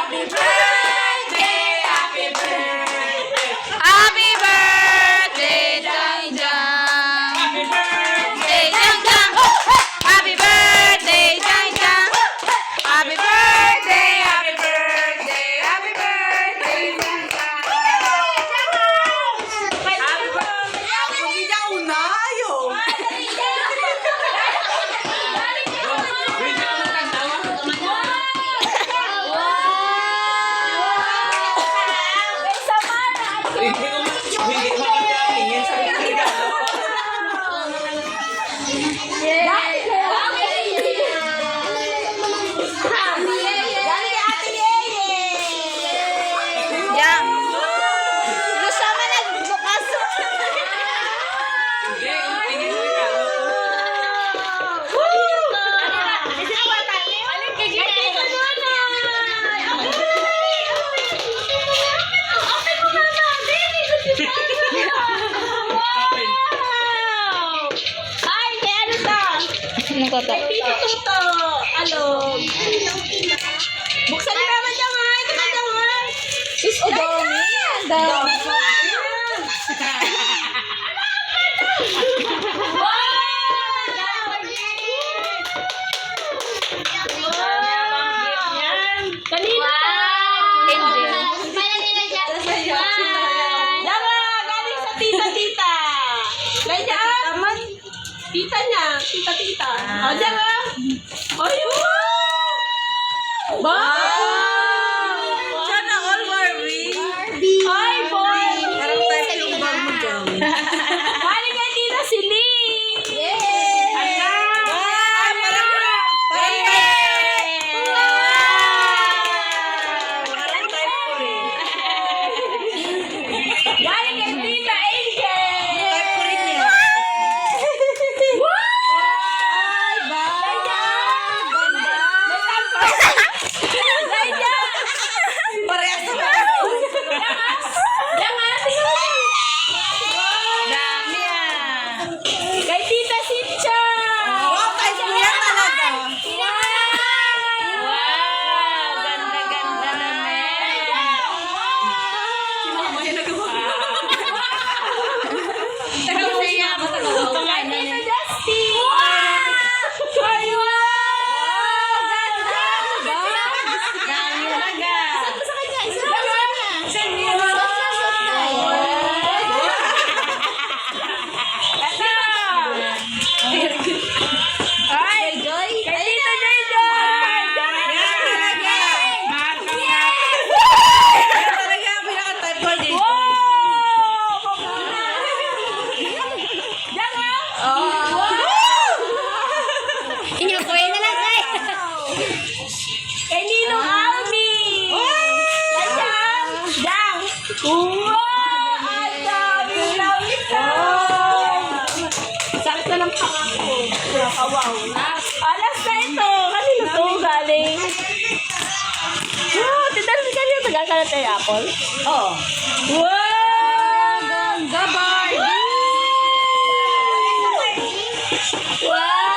Happy birthday, happy birthday. Happy birthday, Jang Jang. Happy birthday, Jang Jang. Happy birthday, Jang Jang. Happy birthday, happy birthday, happy birthday, Jang Jang. Happy birthday. Hindi niya unayo. Yang. Gusto mo nagbukas? Ay, may ano to? Ano ko to? May tito to. Alog. Buksan mo naman dyan, ha? Ito na dyan, ha? Is dami. Dami. Kanina pa. Angel. Dama, galing sa tita-tita. Ganyan. Tita niya. Tita-tita. O, dyan, ha? Ay, wow! Sana all Barbie. Ay, boy! Parang type yung bag mo, Joey. Galing kay Tita si Lee! Ala! Parang type ko rin. Galing kay Tita Angel! Type ko rin yan. Ay, ba? May tampo! Ganyan! Parehas na ba? Dami ah. Kay Tita Sincha! Wow, type mo yan talaga. Wow, ganda-ganda naman. Si Mama yung nagawa. Tagawaya ako, tagawaya. Kay Tita Justin! Ay, wow! Ganda! Dami talaga. Ay, Joy! Kay Tita Joy Joy! Yan talaga. Yan talaga ang pinaka-type ko dito. Inyo ko yung nalagay. Kay Ninong Almi! Ganyan! Dang! Wow! Ang dami ka! Sakit na ng pangako. Kawaw. Alas na ito! Kanino to galing? Wow! Tidalin ka niyo. Tagal ka na tayo apple? Oo. Wow! Ganda, Barbie. Wow!